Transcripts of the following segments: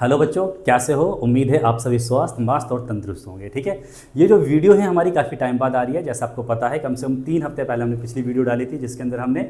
Hello बच्चों, कैसे हो? उम्मीद है आप सभी स्वस्थ, मस्त और तंदुरुस्त होंगे। ठीक है, ये जो वीडियो है हमारी काफ़ी टाइम बाद आ रही है। जैसा आपको पता है, कम से कम 3 हफ्ते पहले हमने पिछली वीडियो डाली थी जिसके अंदर हमने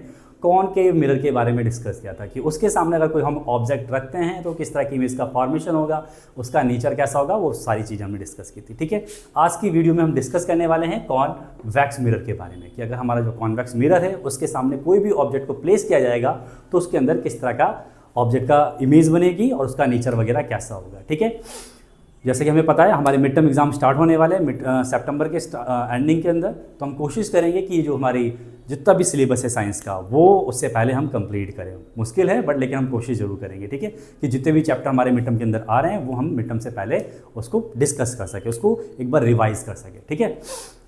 कॉनकेव मिरर के बारे में डिस्कस किया था कि उसके सामने अगर कोई हम ऑब्जेक्ट रखते हैं तो किस तरह की इमेज का फॉर्मेशन होगा, उसका नेचर कैसा होगा, वो सारी चीज़ें हमने डिस्कस की थी। ठीक है, आज की वीडियो में हम डिस्कस करने वाले हैं कॉन्वेक्स मिरर के बारे में कि अगर हमारा जो कॉन्वेक्स मिरर है उसके सामने कोई भी ऑब्जेक्ट को प्लेस किया जाएगा तो उसके अंदर किस तरह का ऑब्जेक्ट का इमेज बनेगी और उसका नेचर वगैरह कैसा होगा। ठीक है, जैसे कि हमें पता है हमारे मिड टर्म एग्जाम स्टार्ट होने वाले हैं सितंबर के एंडिंग के अंदर, तो हम कोशिश करेंगे कि जो हमारी जितना भी सिलेबस है साइंस का वो उससे पहले हम कंप्लीट करें। मुश्किल है बट लेकिन हम कोशिश जरूर करेंगे। ठीक है, कि जितने भी चैप्टर हमारे मिड टर्म के अंदर आ रहे हैं वो हम मिड टर्म से पहले उसको डिस्कस कर सके, उसको एक बार रिवाइज कर सके। ठीक है,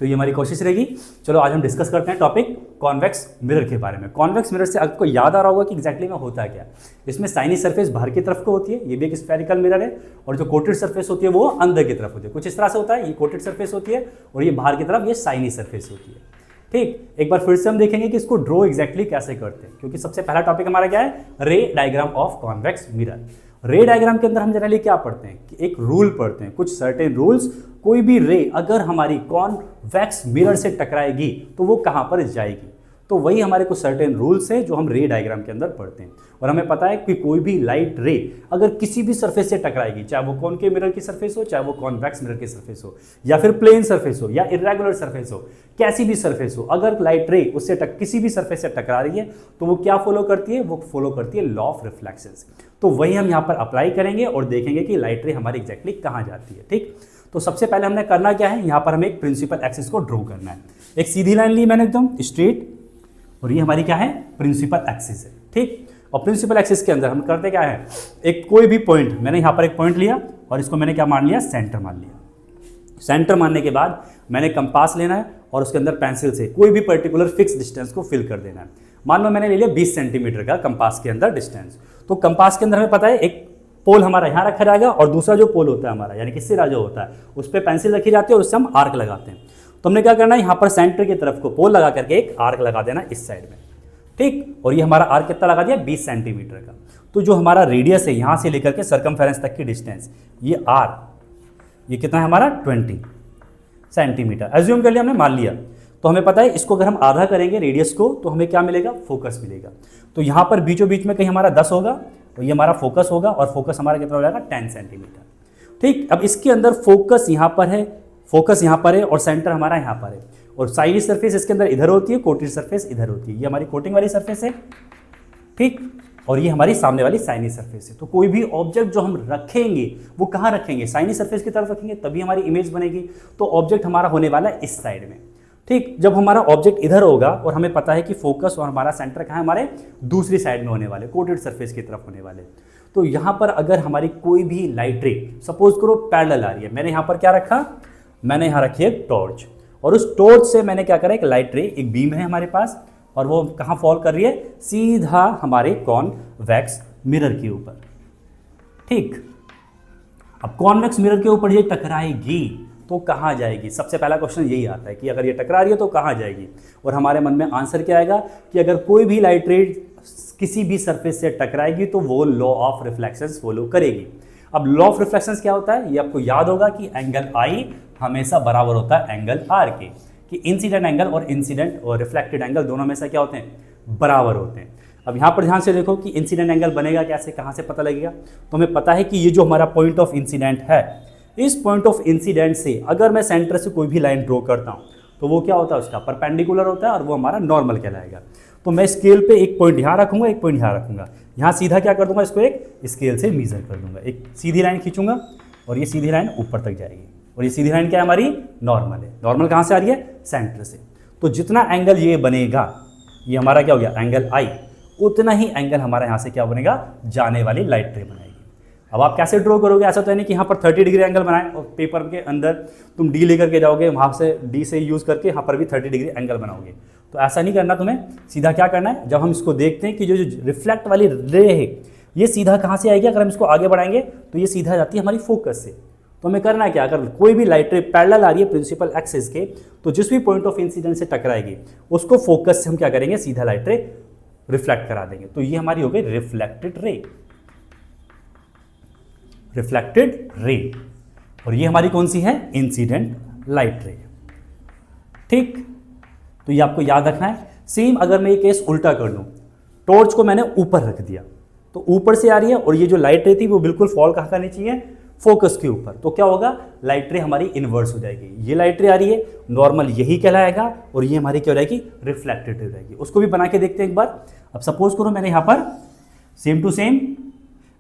तो ये हमारी कोशिश रहेगी। चलो आज हम डिस्कस करते हैं टॉपिक कॉन्वेक्स मिरर के बारे में। कॉन्वेक्स मिरर से आपको याद आ रहा होगा कि एग्जैक्टली में होता क्या है। इसमें साइनी सरफेस बाहर की तरफ को होती है, ये भी एक स्फेरिकल मिरर है, और जो कोटेड सरफेस होती है वो अंदर की तरफ होती है। कुछ इस तरह से होता है, ये कोटेड सरफेस होती है और ये बाहर की तरफ ये साइनी सरफेस होती है। ठीक, एक बार फिर से हम देखेंगे कि इसको ड्रॉ एग्जैक्टली कैसे करते हैं, क्योंकि सबसे पहला टॉपिक हमारा क्या है, रे डायग्राम ऑफ कॉन्वेक्स मिरर। रे डायग्राम के अंदर हम जनरली क्या पढ़ते हैं कि एक रूल पढ़ते हैं, कुछ सर्टेन रूल्स। कोई भी रे अगर हमारी कॉन्वेक्स मिरर से टकराएगी तो वो कहां पर जाएगी, तो वही हमारे कुछ सर्टेन रूल्स हैं जो हम रे डायग्राम के अंदर पढ़ते हैं। और हमें पता है कि कोई भी लाइट रे अगर किसी भी सरफेस से टकराएगी, चाहे वो कॉनकेव मिरर की सरफेस हो, चाहे वो कॉन्वेक्स मिरर की सरफेस हो, या फिर प्लेन सरफेस हो, या इरेगुलर सरफेस हो, कैसी भी सरफेस हो, अगर लाइट रे उससे किसी भी सरफेस से टकरा रही है तो वो क्या फॉलो करती है, वो फॉलो करती है लॉ ऑफ रिफ्लेक्शंस। तो वही हम यहाँ पर अप्लाई करेंगे और देखेंगे कि लाइट रे हमारी एग्जैक्टली कहाँ जाती है। ठीक, तो सबसे पहले हमने करना क्या है, यहाँ पर हमें एक प्रिंसिपल एक्सिस को ड्रॉ करना है। एक सीधी लाइन ली मैंने एकदम स्ट्रेट, और ये हमारी क्या है, प्रिंसिपल एक्सिस है। ठीक, और प्रिंसिपल एक्सिस के अंदर हम करते क्या है, एक कोई भी पॉइंट, मैंने यहाँ पर एक पॉइंट लिया और इसको मैंने क्या मान लिया, सेंटर मान लिया। सेंटर मानने के बाद मैंने कंपास लेना है और उसके अंदर पेंसिल से कोई भी पर्टिकुलर फिक्स डिस्टेंस को फिल कर देना है। मान लो मैंने ले लिया 20 सेंटीमीटर का कंपास के अंदर डिस्टेंस, तो कंपास के अंदर हमें पता है एक पोल हमारा यहाँ रखा जाएगा और दूसरा जो पोल होता है हमारा यानी कि सिरा जो होता है उस पर पेंसिल रखी जाती है और उससे हम आर्क लगाते हैं। तो हमने क्या करना है, यहाँ पर सेंटर की तरफ को पोल लगा करके एक आर्क लगा देना इस साइड में। ठीक, और ये हमारा आर्क कितना लगा दिया, 20 सेंटीमीटर का। तो जो हमारा रेडियस है यहाँ से लेकर के सर्कमफेरेंस तक की डिस्टेंस, ये आर, ये कितना है हमारा 20 सेंटीमीटर एज्यूम कर लिया हमने, मान लिया। तो हमें पता है इसको अगर हम आधा करेंगे रेडियस को तो हमें क्या मिलेगा, फोकस मिलेगा। तो यहाँ पर बीचों बीच में कहीं हमारा 10 होगा तो ये हमारा फोकस होगा, और फोकस हमारा कितना हो जाएगा, 10 सेंटीमीटर। ठीक, अब इसके अंदर फोकस यहाँ पर है, फोकस यहाँ पर है और सेंटर हमारा यहाँ पर है, और साइनी सरफेस इसके अंदर इधर होती है, कोटेड सरफेस इधर होती है। ये हमारी कोटिंग वाली सरफेस है। ठीक, और ये हमारी सामने वाली साइनी सरफेस है। तो कोई भी ऑब्जेक्ट जो हम रखेंगे वो कहाँ रखेंगे, साइनी सरफेस की तरफ रखेंगे, तभी हमारी इमेज बनेगी। तो ऑब्जेक्ट हमारा होने वाला है इस साइड में। ठीक, जब हमारा ऑब्जेक्ट इधर होगा और हमें पता है कि फोकस और हमारा सेंटर कहाँ है, हमारे दूसरी साइड में होने वाले, कोटेड सरफेस की तरफ होने वाले। तो यहाँ पर अगर हमारी कोई भी लाइट रे सपोज करो पैरेलल आ रही है, मैंने यहाँ पर क्या रखा, मैंने यहाँ रखी है टॉर्च, और उस टॉर्च से मैंने क्या करा, एक लाइट रे, एक बीम है हमारे पास, और वो कहाँ फॉल कर रही है, सीधा हमारे कॉन्वेक्स मिरर के ऊपर। ठीक, अब कॉन्वेक्स मिरर के ऊपर ये टकराएगी तो कहाँ जाएगी, सबसे पहला क्वेश्चन यही आता है कि अगर ये टकरा रही है तो कहाँ जाएगी। और हमारे मन में आंसर क्या आएगा कि अगर कोई भी लाइट रे किसी भी सरफेस से टकराएगी तो वो लॉ ऑफ रिफ्लेक्शंस फॉलो करेगी। अब लॉ ऑफ रिफ्लेक्शंस क्या होता है, ये आपको याद होगा कि एंगल आई हमेशा बराबर होता है एंगल आर के, कि इंसिडेंट एंगल और इंसिडेंट और रिफ्लेक्टेड एंगल दोनों हमेशा क्या होते हैं, बराबर होते हैं। अब यहाँ पर ध्यान से देखो कि इंसिडेंट एंगल बनेगा कैसे, कहाँ से पता लगेगा, तो हमें पता है कि ये जो हमारा पॉइंट ऑफ इंसिडेंट है, इस पॉइंट ऑफ इंसिडेंट से अगर मैं सेंटर से कोई भी लाइन ड्रॉ करता हूँ तो वो क्या होता है, उसका परपेंडिकुलर होता है और वो हमारा नॉर्मल कहलाएगा। तो मैं स्केल पे एक पॉइंट यहाँ रखूंगा, एक पॉइंट यहाँ रखूंगा, यहाँ सीधा क्या कर दूंगा, इसको एक स्केल से मेजर कर दूंगा, एक सीधी लाइन खींचूंगा और ये सीधी लाइन ऊपर तक जाएगी, और ये सीधी लाइन क्या है हमारी, नॉर्मल है। नॉर्मल कहाँ से आ रही है, सेंटर से। तो जितना एंगल ये बनेगा, ये हमारा क्या हो गया, एंगल आई, उतना ही एंगल हमारा यहाँ से क्या बनेगा, जाने वाली लाइट रे बनाएगी। अब आप कैसे ड्रॉ करोगे, ऐसा तो है नहीं कि यहाँ पर 30 डिग्री एंगल बनाए और पेपर के अंदर तुम डी लेकर के जाओगे, वहाँ से डी से यूज़ करके यहाँ पर भी 30 डिग्री एंगल बनाओगे। तो ऐसा नहीं करना तुम्हें, सीधा क्या करना है, जब हम इसको देखते हैं कि जो रिफ्लेक्ट वाली रे है ये सीधा कहाँ से आएगी, अगर हम इसको आगे बढ़ाएंगे तो ये सीधा जाती है हमारी फोकस से। तो हमें करना है क्या, अगर कोई भी लाइट रे पैरेलल आ रही है प्रिंसिपल एक्सिस के, तो जिस भी पॉइंट ऑफ इंसिडेंस से टकराएगी उसको फोकस से हम क्या करेंगे, सीधा लाइट रे रिफ्लेक्ट करा देंगे। तो ये हमारी हो गई रिफ्लेक्टेड रे। रिफ्लेक्टेड रे, और ये हमारी कौन सी है, इंसिडेंट लाइट रे। ठीक, तो ये आपको याद रखना है। सेम अगर मैं ये केस उल्टा कर दूं, टॉर्च को मैंने ऊपर रख दिया तो ऊपर से आ रही है, और ये जो लाइट रे थी वो बिल्कुल फॉल कहाँ करनी चाहिए, फोकस के ऊपर। तो क्या होगा, लाइट रे हमारी इन्वर्स हो जाएगी। ये लाइट रे आ रही है, नॉर्मल यही कहलाएगा, और ये हमारी क्या हो जाएगी, रिफ्लेक्टेड हो जाएगी। उसको भी बना के देखते हैं एक बार। अब सपोज करो मैंने यहाँ पर सेम टू सेम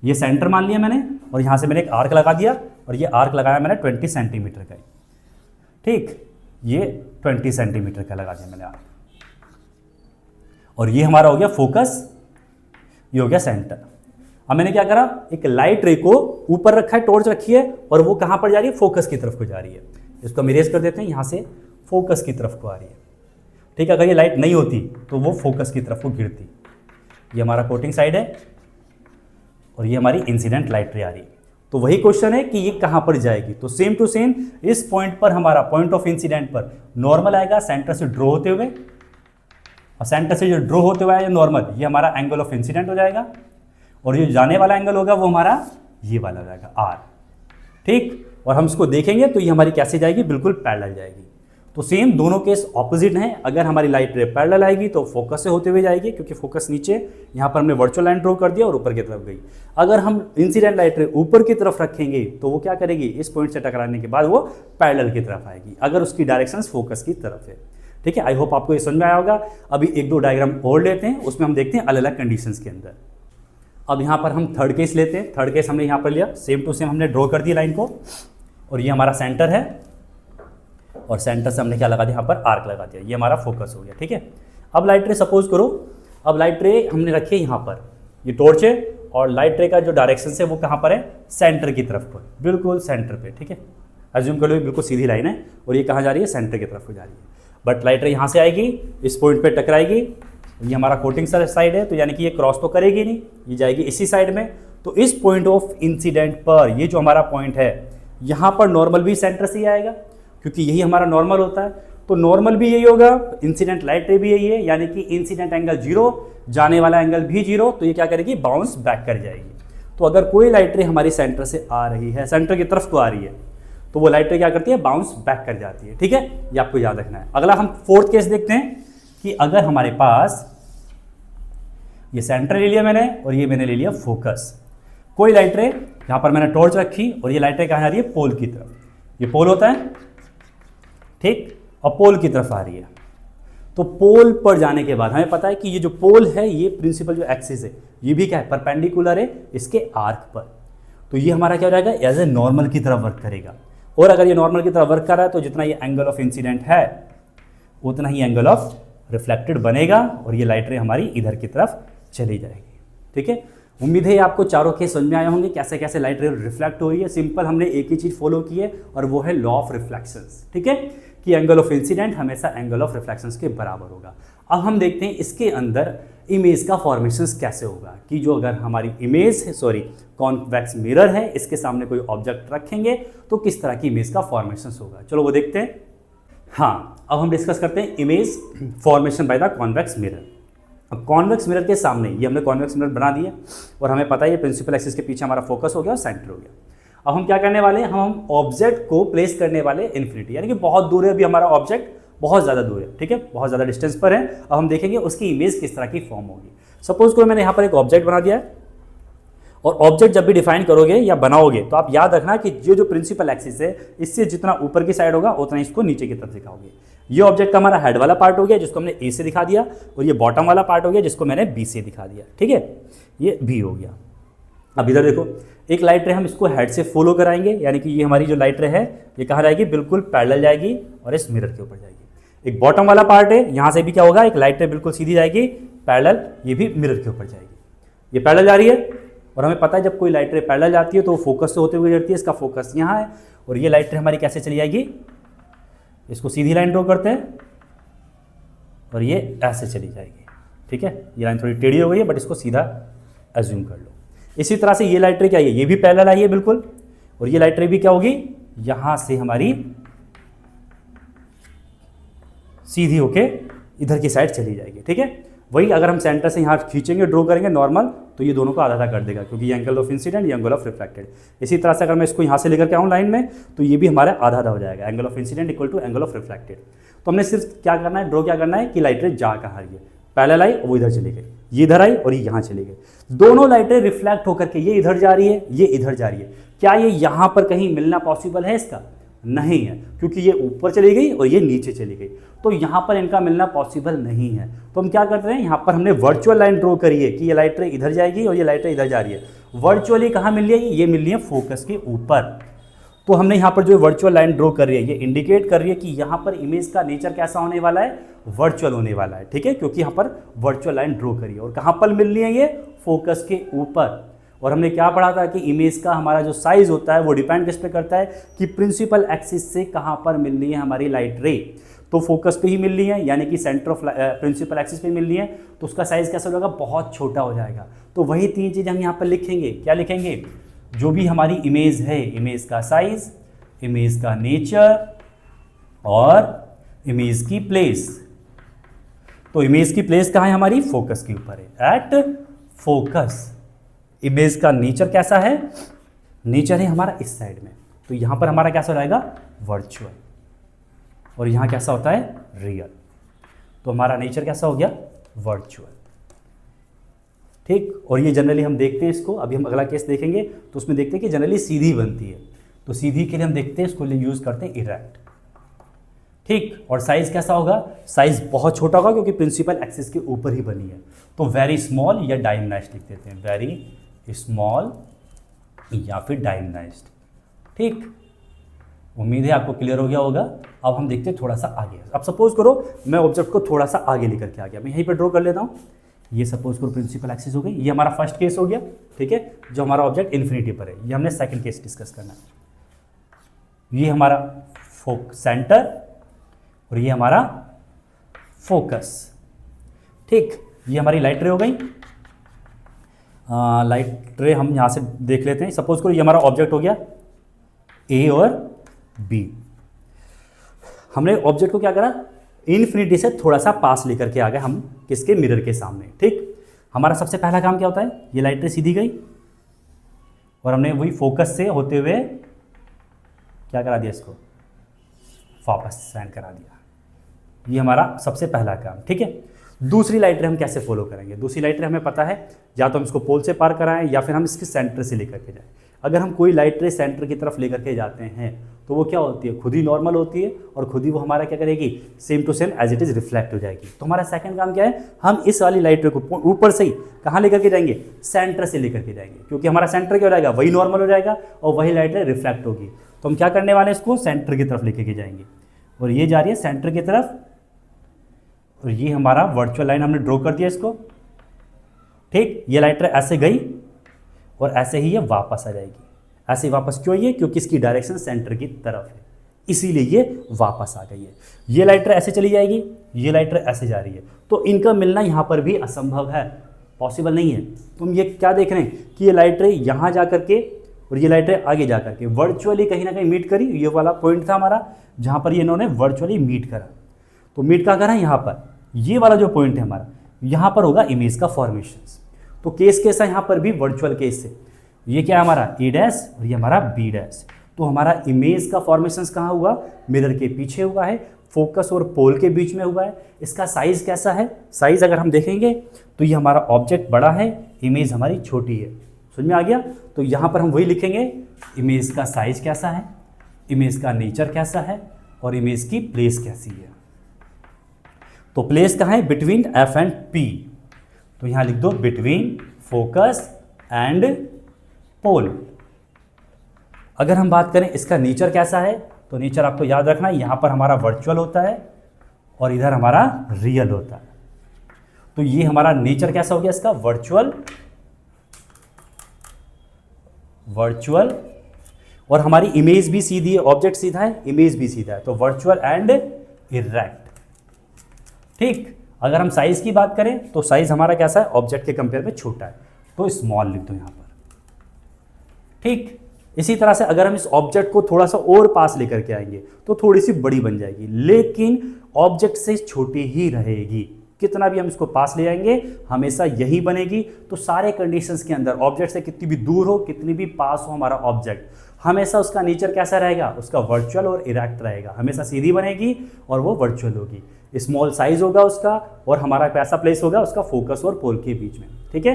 ये सेंटर मान लिया मैंने, और यहाँ से मैंने एक आर्क लगा दिया, और ये आर्क लगाया मैंने 20 सेंटीमीटर का। ठीक, ये 20 सेंटीमीटर का लगा दिया मैंने आर्क, और ये हमारा हो गया फोकस, ये हो गया सेंटर। अब मैंने क्या करा, एक लाइट रे को ऊपर रखा है, टॉर्च रखी है, और वो कहाँ पर जा रही है, फोकस की तरफ को जा रही है। इसको हम इरेज कर देते हैं, यहाँ से फोकस की तरफ को आ रही है। ठीक है, अगर ये लाइट नहीं होती तो वो फोकस की तरफ को गिरती। ये हमारा कोटिंग साइड है, और ये हमारी इंसिडेंट लाइट रे आ रही है। तो वही क्वेश्चन है कि ये कहाँ पर जाएगी। तो सेम टू सेम इस पॉइंट पर हमारा पॉइंट ऑफ इंसिडेंट पर नॉर्मल आएगा सेंटर से ड्रॉ होते हुए, और सेंटर से जो ड्रॉ होते हुए आया नॉर्मल, ये हमारा एंगल ऑफ इंसिडेंट हो जाएगा, और ये जाने वाला एंगल होगा वो हमारा ये वाला हो जाएगा आर। ठीक, और हम इसको देखेंगे तो ये हमारी कैसे जाएगी, बिल्कुल पैरेलल जाएगी। तो सेम दोनों केस ऑपोजिट हैं। अगर हमारी लाइट रे पैरेलल आएगी तो फोकस से होते हुए जाएगी, क्योंकि फोकस नीचे, यहाँ पर हमने वर्चुअल लाइन ड्रॉ कर दिया और ऊपर की तरफ गई। अगर हम इंसिडेंट लाइट रे ऊपर की तरफ रखेंगे तो वो क्या करेगी, इस पॉइंट से टकराने के बाद वो पैरेलल की तरफ आएगी, अगर उसकी डायरेक्शन फोकस की तरफ है। ठीक है, आई होप आपको ये समझ में आया होगा। अभी एक दो डायग्राम और लेते हैं, उसमें हम देखते हैं अलग अलग कंडीशंस के अंदर। अब यहाँ पर हम थर्ड केस लेते हैं। थर्ड केस हमने यहाँ पर लिया, सेम टू सेम हमने ड्रॉ कर दी लाइन को, और ये हमारा सेंटर है, और सेंटर से हमने क्या लगा दिया, यहाँ पर आर्क लगा दिया, ये हमारा फोकस हो गया। ठीक है, अब लाइट रे सपोज करो, अब लाइट रे हमने रखी है यहाँ पर, ये टॉर्च है, और लाइट रे का जो डायरेक्शन है वो कहाँ पर है, सेंटर की तरफ पर, बिल्कुल सेंटर पे। ठीक है, एज्यूम कर लो बिल्कुल सीधी लाइन है, और ये कहाँ जा रही है, सेंटर की तरफ को जा रही है। बट लाइट रे यहाँ से आएगी, इस पॉइंट पे टकराएगी, ये हमारा कोटिंग साइड है, तो यानी कि ये क्रॉस तो करेगी नहीं, ये जाएगी इसी साइड में। तो इस पॉइंट ऑफ इंसिडेंट पर, ये जो हमारा पॉइंट है, यहाँ पर नॉर्मल भी सेंटर से ही आएगा, क्योंकि यही हमारा नॉर्मल होता है। तो नॉर्मल भी यही होगा, इंसिडेंट लाइट रे भी यही है, यानी कि इंसिडेंट एंगल 0, जाने वाला एंगल भी 0, तो ये क्या करेगी, बाउंस बैक कर जाएगी। तो अगर कोई लाइट रे हमारी सेंटर से आ रही है, सेंटर की तरफ को आ रही है, तो वो लाइट रे क्या करती है, बाउंस बैक कर जाती है। ठीक है, ये आपको याद रखना है। अगला हम फोर्थ केस देखते हैं कि अगर हमारे पास ये सेंटर ले लिया मैंने, और ये मैंने ले लिया फोकस, कोई लाइट रे यहाँ पर मैंने टॉर्च रखी, और ये लाइट रे कहाँ आ रही है, पोल की तरफ। ये पोल होता है, ठीक, और पोल की तरफ आ रही है। तो पोल पर जाने के बाद हमें पता है कि ये जो पोल है, ये प्रिंसिपल जो एक्सिस है, ये भी क्या है, परपेंडिकुलर है इसके आर्क पर। तो ये हमारा क्या हो जाएगा, एज ए नॉर्मल की तरफ वर्क करेगा। और अगर ये नॉर्मल की तरफ वर्क कर रहा है तो जितना ये एंगल ऑफ इंसिडेंट है उतना ही एंगल ऑफ रिफ्लेक्टेड बनेगा, और ये लाइट रे हमारी इधर की तरफ चली जाएगी। ठीक है, उम्मीद है आपको चारों केस समझ में आए होंगे, कैसे कैसे लाइट रे रिफ्लेक्ट हो रही है। सिंपल हमने एक ही चीज़ फॉलो की है, और वो है लॉ ऑफ रिफ्लेक्शंस। ठीक है, कि एंगल ऑफ इंसिडेंट हमेशा एंगल ऑफ रिफ्लेक्शंस के बराबर होगा। अब हम देखते हैं इसके अंदर इमेज का फॉर्मेशंस कैसे होगा, कि जो अगर हमारी इमेज है, सॉरी कॉन्वेक्स मिरर है, इसके सामने कोई ऑब्जेक्ट रखेंगे तो किस तरह की इमेज का फॉर्मेशंस होगा। चलो वो देखते हैं। हाँ, अब हम डिस्कस करते हैं image formation by the convex mirror. अब कॉन्वेक्स मिरर के सामने ये हमने कॉन्वेक्स मिरर बना दिया, और हमें पता है ये प्रिंसिपल एक्सिस के पीछे हमारा फोकस हो गया और सेंटर हो गया। अब हम क्या करने वाले हैं, हम ऑब्जेक्ट को प्लेस करने वाले इन्फिनिटी, यानी कि बहुत दूर है अभी हमारा ऑब्जेक्ट, बहुत ज़्यादा दूर है। ठीक है, बहुत ज़्यादा डिस्टेंस पर है। अब हम देखेंगे उसकी इमेज किस तरह की फॉर्म होगी। सपोज करो मैंने यहाँ पर एक ऑब्जेक्ट बना दिया है, और ऑब्जेक्ट जब भी डिफाइन करोगे या बनाओगे तो आप याद रखना कि ये जो प्रिंसिपल एक्सिस है, इससे जितना ऊपर की साइड होगा उतना इसको नीचे की तरफ दिखाओगे। ये ऑब्जेक्ट का हमारा हेड वाला पार्ट हो गया, जिसको हमने ए से दिखा दिया, और ये बॉटम वाला पार्ट हो गया, जिसको मैंने बी से दिखा दिया। ठीक है, ये बी हो गया। अब इधर देखो, एक लाइट रे हम इसको हेड से फॉलो कराएंगे, यानी कि ये हमारी जो लाइट रे है ये कहाँ जाएगी, बिल्कुल पैरेलल जाएगी और इस मिरर के ऊपर जाएगी। एक बॉटम वाला पार्ट है, यहाँ से भी क्या होगा, एक लाइट रे बिल्कुल सीधी जाएगी पैरेलल, ये भी मिरर के ऊपर जाएगी। ये पैरेलल जा रही है, और हमें पता है जब कोई लाइट रे पैरेलल जाती है तो वो फोकस से होते हुए जाती है, इसका फोकस यहाँ है, और ये लाइट रे हमारी कैसे चली जाएगी, इसको सीधी लाइन ड्रॉ करते हैं, और ये ऐसे चली जाएगी। ठीक है, ये लाइन थोड़ी टेढ़ी हो गई है, बट इसको सीधा एज्यूम कर लो। इसी तरह से ये लाइट रे क्या है, ये भी पैरेलल आई है बिल्कुल, और ये लाइट रे भी क्या होगी, यहां से हमारी सीधी होके इधर की साइड चली जाएगी। ठीक है, वही अगर हम सेंटर से यहाँ खींचेंगे, ड्रॉ करेंगे नॉर्मल, तो ये दोनों को आधा आधा कर देगा, क्योंकि ये एंगल ऑफ इंसिडेंट, ये एंगल ऑफ रिफ्लेक्टेड। इसी तरह से अगर मैं इसको यहाँ से लेकर के आऊँ लाइन में, तो ये भी हमारा आधा आधा हो जाएगा, angle of incident equal to angle of reflected. तो हमने सिर्फ क्या करना है, ड्रॉ क्या करना है कि लाइट रे जा कहाँ रही है, पैरेलल आई वो इधर चली गई, ये इधर आई और ये यहाँ चली गई। दोनों लाइटें रिफ्लेक्ट होकर के ये इधर जा रही है, ये इधर जा रही है। क्या ये यहाँ पर कहीं मिलना पॉसिबल है इसका? नहीं है, क्योंकि ये ऊपर चली गई और ये नीचे चली गई, तो यहाँ पर इनका मिलना पॉसिबल नहीं है। तो हम क्या करते हैं, यहाँ पर हमने वर्चुअल लाइन ड्रॉ करी है कि ये लाइट रे इधर जाएगी और ये लाइट रे इधर जा रही है। वर्चुअली कहाँ मिल रही है? ये मिल रही है फोकस के ऊपर। तो हमने यहाँ पर जो वर्चुअल लाइन ड्रॉ कर रही है, ये इंडिकेट कर रही है कि यहाँ पर इमेज का नेचर कैसा होने वाला है, वर्चुअल होने वाला है, ठीक है, क्योंकि यहाँ पर वर्चुअल लाइन ड्रॉ करी है। और कहाँ पर मिल रही है? ये फोकस के ऊपर। और हमने क्या पढ़ा था कि इमेज का हमारा जो साइज होता है वो डिपेंड किस पे करता है कि प्रिंसिपल एक्सिस से कहाँ पर मिल रही है हमारी लाइट रे। तो फोकस पे ही मिल रही है, यानी कि सेंटर ऑफ प्रिंसिपल एक्सिस पे मिल रही है, तो उसका साइज कैसा हो जाएगा? बहुत छोटा हो जाएगा। तो वही तीन चीज़ हम यहाँ पर लिखेंगे। क्या लिखेंगे? जो भी हमारी इमेज है, इमेज का साइज, इमेज का नेचर और इमेज की प्लेस। तो इमेज की प्लेस कहाँ है हमारी? फोकस के ऊपर है, एट फोकस। इमेज का नेचर कैसा है? नेचर है हमारा इस साइड में, तो यहां पर हमारा कैसा रहेगा? वर्चुअल। और यहां कैसा होता है? रियल। तो हमारा नेचर कैसा हो गया? वर्चुअल। ठीक। और ये जनरली हम देखते हैं इसको, अभी हम अगला केस देखेंगे तो उसमें देखते हैं कि जनरली सीधी बनती है, तो सीधी के लिए हम देखते हैं इसको यूज करते हैं इरेक्ट। ठीक। और साइज कैसा होगा? साइज बहुत छोटा होगा, क्योंकि प्रिंसिपल एक्सिस के ऊपर ही बनी है। तो वेरी स्मॉल या डायमनाइज्ड लिख देते हैं, वेरी स्मॉल या फिर डायमनाइज्ड। ठीक। उम्मीद है आपको क्लियर हो गया होगा। अब हम देखते हैं थोड़ा सा आगे। अब सपोज करो मैं ऑब्जेक्ट को थोड़ा सा आगे लेकर के आ गया, मैं यहीं पर ड्रॉ कर लेता हूँ। ये सपोज करो प्रिंसिपल एक्सिस हो गई, ये हमारा फर्स्ट केस हो गया, ठीक है, जो हमारा ऑब्जेक्ट इन्फिनिटी पर है। ये हमने सेकंड केस डिस्कस करना है। ये हमारा सेंटर और ये हमारा फोकस। ठीक। ये हमारी लाइट रे हो गई। लाइट रे हम यहाँ से देख लेते हैं। सपोज करो ये हमारा ऑब्जेक्ट हो गया ए और बी। हमने ऑब्जेक्ट को क्या करा? इन्फिनिटी से थोड़ा सा पास लेकर के आ गए हम, किसके? मिरर के सामने। ठीक। हमारा सबसे पहला काम क्या होता है? ये लाइट रे सीधी गई और हमने वही फोकस से होते हुए क्या करा दिया? इसको वापस सेंड करा दिया। ये हमारा सबसे पहला काम। ठीक है। दूसरी लाइट रे हम कैसे फॉलो करेंगे? दूसरी लाइट रे हमें पता है, या तो हम इसको पोल से पार कराएं या फिर हम इसके सेंटर से लेकर के जाएं। अगर हम कोई लाइट रे सेंटर की तरफ लेकर के जाते हैं तो वो क्या होती है? खुद ही नॉर्मल होती है और खुद ही वो हमारा क्या करेगी? Same to same as it is reflect हो जाएगी। तो हमारा सेकंड काम क्या है? हम इस वाली लाइट रे को ऊपर से ही कहाँ लेकर के जाएंगे? सेंटर से लेकर के जाएंगे, क्योंकि हमारा सेंटर क्या हो जाएगा? वही नॉर्मल हो जाएगा और वही लाइट रे रिफ्लेक्ट होगी। तो हम क्या करने वाले हैं? इसको सेंटर की तरफ लेकर के जाएंगे और ये जा रही है सेंटर की तरफ। और ये हमारा वर्चुअल लाइन हमने ड्रॉ कर दिया इसको। ठीक। ये लाइट रे ऐसे गई और ऐसे ही ये वापस आ जाएगी। ऐसे ही वापस क्यों? ये क्योंकि इसकी डायरेक्शन सेंटर की तरफ है, इसीलिए ये वापस आ गई है। ये लाइट रे ऐसे चली जाएगी, ये लाइट रे ऐसे जा रही है, तो इनका मिलना यहाँ पर भी असंभव है, पॉसिबल नहीं है। तो हम ये क्या देख रहे हैं कि ये लाइट रे यहाँ जा करके और ये लाइट रे आगे जा करके वर्चुअली कहीं ना कहीं मीट करी। ये वाला पॉइंट था हमारा जहाँ पर ये इन्होंने वर्चुअली मीट करा। तो मीट कहाँ करा? यहाँ पर। ये वाला जो पॉइंट है हमारा, यहाँ पर होगा इमेज का फॉर्मेशन। तो केस कैसा यहाँ पर भी? वर्चुअल केस से। ये क्या है हमारा? ए डैश और ये हमारा बी डैश। तो हमारा इमेज का फॉर्मेशन कहाँ हुआ? मिरर के पीछे हुआ है, फोकस और पोल के बीच में हुआ है। इसका साइज कैसा है? साइज अगर हम देखेंगे तो ये हमारा ऑब्जेक्ट बड़ा है, इमेज हमारी छोटी है। समझ में आ गया? तो यहाँ पर हम वही लिखेंगे, इमेज का साइज कैसा है, इमेज का नेचर कैसा है और इमेज की प्लेस कैसी है। तो प्लेस कहाँ है? Between F and P. तो यहां लिख दो बिटवीन फोकस एंड पोल। अगर हम बात करें इसका नेचर कैसा है, तो नेचर आपको याद रखना है, यहां पर हमारा वर्चुअल होता है और इधर हमारा रियल होता है। तो ये हमारा नेचर कैसा हो गया इसका? वर्चुअल। वर्चुअल। और हमारी इमेज भी सीधी है, ऑब्जेक्ट सीधा है, इमेज भी सीधा है, तो वर्चुअल एंड इरेक्ट। ठीक। अगर हम साइज की बात करें तो साइज हमारा कैसा है? ऑब्जेक्ट के कंपेयर में छोटा है, तो स्मॉल लिख दो यहां पर। ठीक। इसी तरह से अगर हम इस ऑब्जेक्ट को थोड़ा सा और पास लेकर के आएंगे तो थोड़ी सी बड़ी बन जाएगी, लेकिन ऑब्जेक्ट से छोटी ही रहेगी। कितना भी हम इसको पास ले जाएंगे हमेशा यही बनेगी। तो सारे कंडीशंस के अंदर ऑब्जेक्ट से कितनी भी दूर हो, कितनी भी पास हो हमारा ऑब्जेक्ट, हमेशा उसका नेचर कैसा रहेगा, उसका वर्चुअल और इरेक्ट रहेगा, हमेशा सीधी बनेगी और वो वर्चुअल होगी। स्मॉल साइज होगा उसका और हमारा पैसा प्लेस होगा उसका फोकस और पोल के बीच में। ठीक है,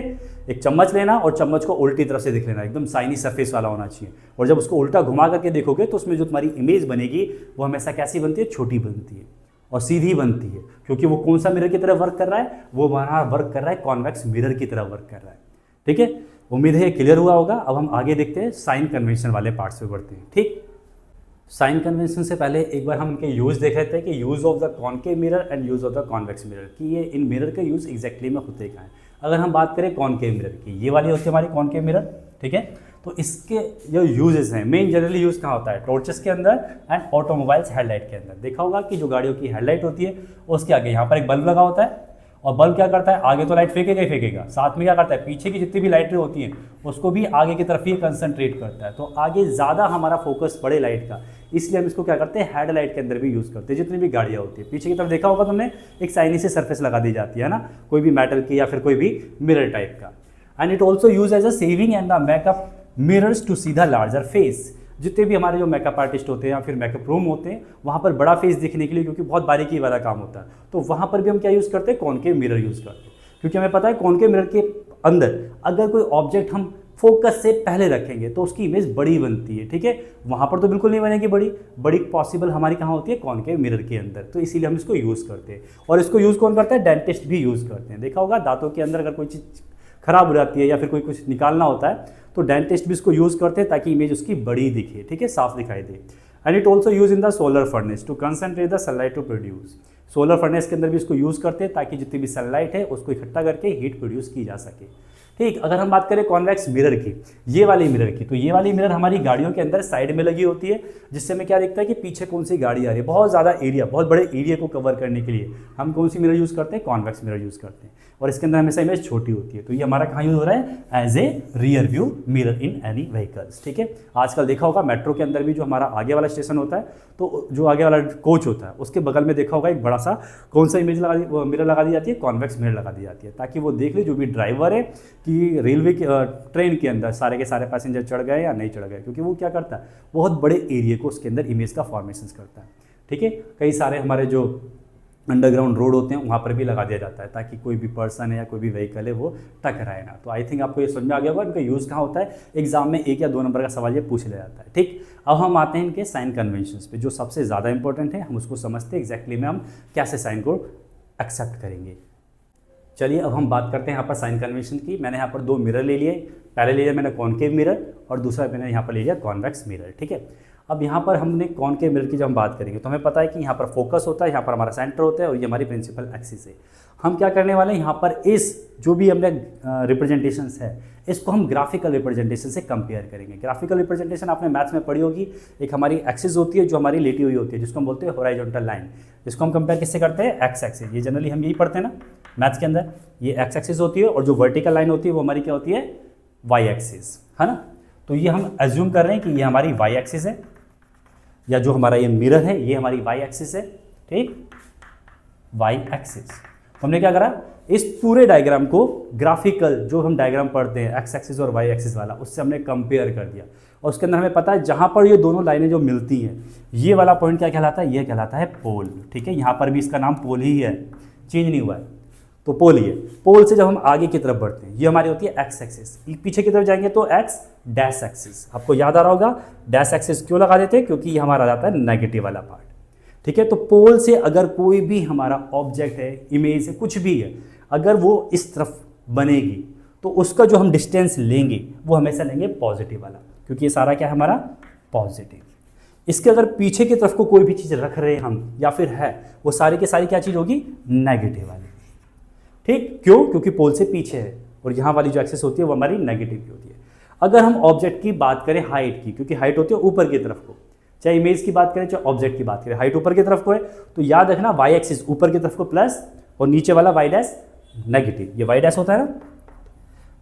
एक चम्मच लेना और चम्मच को उल्टी तरफ से दिख लेना, एकदम शाइनी सरफेस वाला होना चाहिए। और जब उसको उल्टा घुमा करके देखोगे तो उसमें जो तुम्हारी इमेज बनेगी वो हमेशा कैसी बनती है, छोटी बनती है और सीधी बनती है, क्योंकि वो कौन सा मिरर की तरह वर्क कर रहा है, वो हमारा वर्क कर रहा है कॉन्वेक्स मिरर की तरह वर्क कर रहा है। ठीक है, उम्मीद है ये क्लियर हुआ होगा। अब हम आगे देखते हैं, साइन कन्वेंशन वाले पार्ट्स पे बढ़ते हैं। ठीक, साइन कन्वेंशन से पहले एक बार हम इनके यूज़ देख रहे थे कि use of the concave mirror and use of the convex mirror, कि ये इन मिरर के यूज़ एग्जैक्टली में होते क्या हैं। अगर हम बात करें कॉनकेव मिरर की, ये वाली होती है हमारी कॉनकेव मिरर। ठीक है, तो इसके जो यूजेस हैं, मेन जनरली यूज़ कहाँ होता है, टॉर्चेस के अंदर एंड ऑटोमोबाइल्स हेडलाइट के अंदर। देखा होगा कि जो गाड़ियों की हेडलाइट होती है उसके आगे यहाँ पर एक बल्ब लगा होता है और बल्ब क्या करता है, आगे तो लाइट फेंकेगा ही फेंकेगा, साथ में क्या करता है, पीछे की जितनी भी लाइटें होती हैं उसको भी आगे की तरफ ही कंसंट्रेट करता है। तो आगे ज़्यादा हमारा फोकस पड़े लाइट का, इसलिए हम इसको क्या करते हैं, हेडलाइट के अंदर भी यूज़ करते हैं। जितनी भी गाड़ियाँ होती है पीछे की तरफ देखा होगा तुमने, एक शाइनी से सरफेस लगा दी जाती है ना, कोई भी मेटल की या फिर कोई भी मिरर टाइप का। And it also use as a saving and the makeup mirrors to see the larger face. जितने भी हमारे जो मेकअप आर्टिस्ट होते हैं या फिर मेकअप रूम होते हैं, वहाँ पर बड़ा फेस दिखने के लिए, क्योंकि बहुत बारीकी वाला काम होता है, तो वहाँ पर भी हम क्या यूज़ करते हैं, कॉनकेव मिरर यूज़ करते हैं। क्योंकि हमें पता है कॉनकेव मिरर के अंदर अगर कोई ऑब्जेक्ट हम फोकस से पहले रखेंगे तो उसकी इमेज बड़ी बनती है। ठीक है, वहाँ पर तो बिल्कुल नहीं बनेगी बड़ी, बड़ी पॉसिबल हमारी कहाँ होती है, कॉनकेव मिरर के अंदर। तो इसीलिए हम इसको यूज़ करते हैं। और इसको यूज़ कौन करता है, डेंटिस्ट भी यूज़ करते हैं। देखा होगा दांतों के अंदर अगर कोई चीज़ खराब हो जाती है या फिर कोई कुछ निकालना होता है तो डेंटिस्ट भी इसको यूज़ करते हैं ताकि इमेज उसकी बड़ी दिखे। ठीक है, साफ दिखाई दे। And it also use in the solar furnace to concentrate the sunlight to produce. Solar furnace के अंदर भी इसको यूज़ करते हैं ताकि जितनी भी सनलाइट है उसको इकट्ठा करके हीट प्रोड्यूस की जा सके। ठीक, अगर हम बात करें कॉन्वेक्स मिरर की, ये वाली मिरर की, तो ये वाली मिरर हमारी गाड़ियों के अंदर साइड में लगी होती है, जिससे हमें क्या दिखता है कि पीछे कौन सी गाड़ी आ रही है। बहुत ज़्यादा एरिया, बहुत बड़े एरिया को कवर करने के लिए हम कौन सी मिरर यूज़ करते हैं, कॉन्वेक्स मिरर यूज़ करते हैं। और इसके अंदर हमेशा इमेज छोटी होती है। तो ये हमारा कहाँ यूज़ हो रहा है, as a rear view mirror in any vehicles. ठीक है, आजकल देखा होगा मेट्रो के अंदर भी जो हमारा आगे वाला स्टेशन होता है, तो जो आगे वाला कोच होता है उसके बगल में देखा होगा एक बड़ा सा कौन सा इमेज मिरर लगा दी जाती है, कॉन्वेक्स मिरर लगा दी जाती है, ताकि वो देख ले जो भी ड्राइवर है कि रेलवे ट्रेन के अंदर सारे के सारे पैसेंजर चढ़ गए या नहीं चढ़ गए। क्योंकि वो क्या करता है, बहुत बड़े एरिया को उसके अंदर इमेज का फॉर्मेशन करता है। ठीक है, कई सारे हमारे जो अंडरग्राउंड रोड होते हैं वहाँ पर भी लगा दिया जाता है ताकि कोई भी पर्सन है या कोई भी व्हीकल है वो टकराए ना। तो आई थिंक आपको ये समझ में आ गया होगा इनका यूज़ कहाँ होता है। एग्जाम में 1 या 2 नंबर का सवाल ये पूछ लिया जाता है। ठीक, अब हम आते हैं इनके साइन कन्वेंशंस पे, जो सबसे ज़्यादा इंपॉर्टेंट है, हम उसको समझते हैं एग्जैक्टली में हम कैसे साइन को एक्सेप्ट करेंगे। चलिए अब हम बात करते हैं यहाँ पर साइन कन्वेंशन की। मैंने यहाँ पर 2 मिरर ले लिए, पहले ले लिया मैंने कॉनकेव मिरर और दूसरा मैंने यहाँ पर ले लिया कॉन्वेक्स मिरर। ठीक है, अब यहाँ पर हमने कॉनकेव मिरर की जब हम बात करेंगे तो हमें पता है कि यहाँ पर फोकस होता है, यहाँ पर हमारा सेंटर होता है और ये हमारी प्रिंसिपल एक्सिस है। हम क्या करने वाले हैं, यहाँ पर इस जो भी हमने रिप्रेजेंटेशंस है इसको हम ग्राफिकल रिप्रेजेंटेशन से कंपेयर करेंगे। ग्राफिकल रिप्रेजेंटेशन आपने मैथ्स में पढ़ी होगी, एक हमारी एक्सिस होती है जो हमारी लेटी हुई होती है, जिसको हम बोलते हैं हॉरिजॉन्टल लाइन। इसको हम कंपेयर किससे करते हैं, एक्स एक्सिस। ये जनरली हम यही पढ़ते हैं ना मैथ्स के अंदर, ये एक्स एक्सिस होती है और जो वर्टिकल लाइन होती है वो हमारी क्या होती है, वाई एक्सिस, है ना। तो ये हम एज्यूम कर रहे हैं कि ये हमारी वाई एक्सिस है, या जो हमारा ये मिरर है ये हमारी वाई एक्सिस है। ठीक, वाई एक्सिस। हमने क्या करा, इस पूरे डायग्राम को ग्राफिकल जो हम डायग्राम पढ़ते हैं एक्स एक्सिस और वाई एक्सिस वाला, उससे हमने कंपेयर कर दिया और उसके अंदर हमें पता है जहाँ पर ये दोनों लाइनें जो मिलती हैं, ये वाला पॉइंट क्या कहलाता है, ये कहलाता है पोल। ठीक है, यहाँ पर भी इसका नाम पोल ही है, चेंज नहीं हुआ है, तो पोल ही है। पोल से जब हम आगे की तरफ बढ़ते हैं ये हमारी होती है एक्स एक्सिस, पीछे की तरफ जाएंगे तो एक्स डैश एक्सिस। आपको याद आ रहा होगा डैश एक्सिस क्यों लगा देते हैं, क्योंकि ये हमारा आ जाता है नेगेटिव वाला पार्ट। ठीक है, तो पोल से अगर कोई भी हमारा ऑब्जेक्ट है, इमेज है, कुछ भी है, अगर वो इस तरफ बनेगी तो उसका जो हम डिस्टेंस लेंगे वो हमेशा लेंगे पॉजिटिव वाला, क्योंकि ये सारा क्या है हमारा पॉजिटिव। इसके अगर पीछे की तरफ को कोई भी चीज़ रख रहे हैं हम या फिर है, वो सारी की सारी क्या चीज़ होगी, नेगेटिव वाली। ठीक, क्यों, क्योंकि पोल से पीछे है और यहाँ वाली जो एक्सिस होती है वो हमारी नेगेटिव की होती है। अगर हम ऑब्जेक्ट की बात करें हाइट की, क्योंकि हाइट होती है ऊपर की तरफ को, चाहे इमेज की बात करें चाहे ऑब्जेक्ट की बात करें, हाइट ऊपर की तरफ को है, तो याद रखना वाई एक्सिस ऊपर की तरफ को प्लस और नीचे वाला वाई डैश नेगेटिव। ये वाई डैश होता है ना,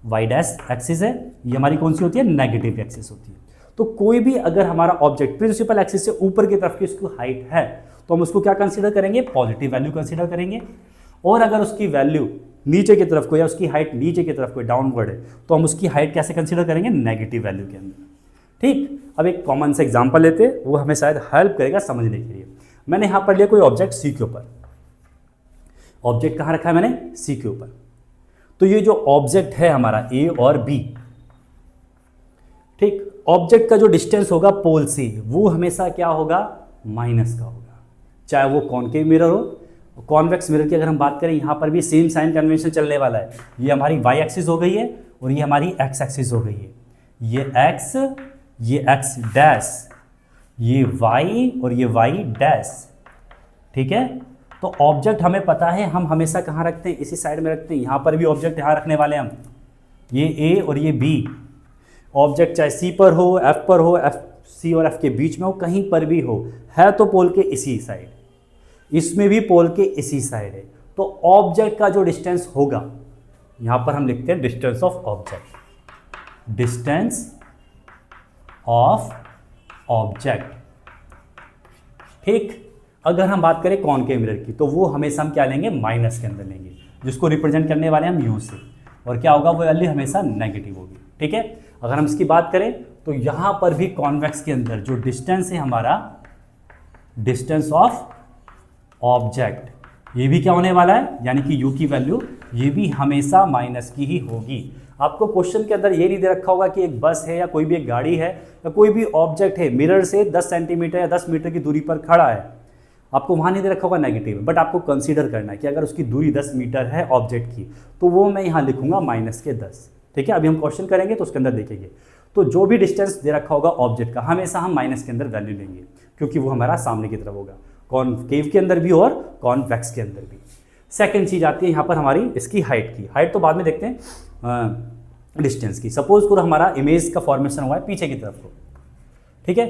वाई डैश एक्सिस है, ये हमारी कौन सी होती है, नेगेटिव एक्सिस होती है। तो कोई भी अगर हमारा ऑब्जेक्ट प्रिंसिपल एक्सिस से ऊपर की तरफ की उसकी हाइट है तो हम उसको क्या कंसीडर करेंगे, पॉजिटिव वैल्यू कंसीडर करेंगे। और अगर उसकी वैल्यू नीचे की तरफ को या उसकी हाइट नीचे की तरफ को डाउनवर्ड है तो हम उसकी हाइट कैसे कंसीडर करेंगे, नेगेटिव वैल्यू के अंदर। ठीक, अब एक कॉमन सा एग्जांपल लेते हैं, वो हमें शायद हेल्प करेगा समझने के लिए। मैंने यहां पर लिया कोई ऑब्जेक्ट सी के ऊपर, ऑब्जेक्ट कहां रखा है मैंने, सी के ऊपर। तो ये जो ऑब्जेक्ट है हमारा ए और बी, ठीक, ऑब्जेक्ट का जो डिस्टेंस होगा पोल से वो हमेशा क्या होगा, माइनस का होगा, चाहे वो कॉनकेव मिरर हो। कॉन्वेक्स मिरर की अगर हम बात करें, यहां पर भी सेम साइन कन्वेंशन चलने वाला है। ये हमारी वाई एक्सिस हो गई है और ये हमारी एक्स एक्सिस हो गई है। ये एक्स डैश, ये वाई और ये वाई डैश, ठीक है। तो ऑब्जेक्ट हमें पता है, हम हमेशा कहाँ रखते हैं, इसी साइड में रखते हैं। यहाँ पर भी ऑब्जेक्ट यहाँ रखने वाले हम, ये ए और ये बी। ऑब्जेक्ट चाहे सी पर हो, एफ पर हो, एफ सी और एफ के बीच में हो, कहीं पर भी हो, है तो पोल के इसी साइड, इसमें भी पोल के इसी साइड है। तो ऑब्जेक्ट का जो डिस्टेंस होगा, यहाँ पर हम लिखते हैं distance of object, distance of object, ठीक। अगर हम बात करें कॉनकेव मिरर की, तो वो हमेशा हम क्या लेंगे, माइनस के अंदर लेंगे, जिसको रिप्रेजेंट करने वाले हम यू से, और क्या होगा, वो वैल्यू हमेशा नेगेटिव होगी, ठीक है। अगर हम इसकी बात करें तो यहाँ पर भी कॉन्वेक्स के अंदर जो डिस्टेंस है हमारा, डिस्टेंस ऑफ ऑब्जेक्ट, ये भी क्या होने वाला है, यानी कि यू की वैल्यू ये भी हमेशा माइनस की ही होगी। आपको क्वेश्चन के अंदर ये नहीं दे रखा होगा कि एक बस है या कोई भी एक गाड़ी है या कोई भी ऑब्जेक्ट है मिरर से 10 सेंटीमीटर या 10 मीटर की दूरी पर खड़ा है, आपको वहाँ नहीं दे रखा होगा नेगेटिव, बट आपको कंसीडर करना है कि अगर उसकी दूरी 10 मीटर है ऑब्जेक्ट की, तो वो मैं यहाँ लिखूंगा माइनस के 10, ठीक है। अभी हम क्वेश्चन करेंगे तो उसके अंदर देखेंगे, तो जो भी डिस्टेंस दे रखा होगा ऑब्जेक्ट का, हमेशा हम माइनस के अंदर वैल्यू लेंगे, क्योंकि वो हमारा सामने की तरफ होगा, कॉनकेव के अंदर भी और कॉन्वेक्स के अंदर भी। सेकेंड चीज़ आती है यहाँ पर हमारी इसकी हाइट की। हाइट तो बाद में देखते हैं, डिस्टेंस की। सपोज करो हमारा इमेज का फॉर्मेशन हुआ है पीछे की तरफ को, ठीक है,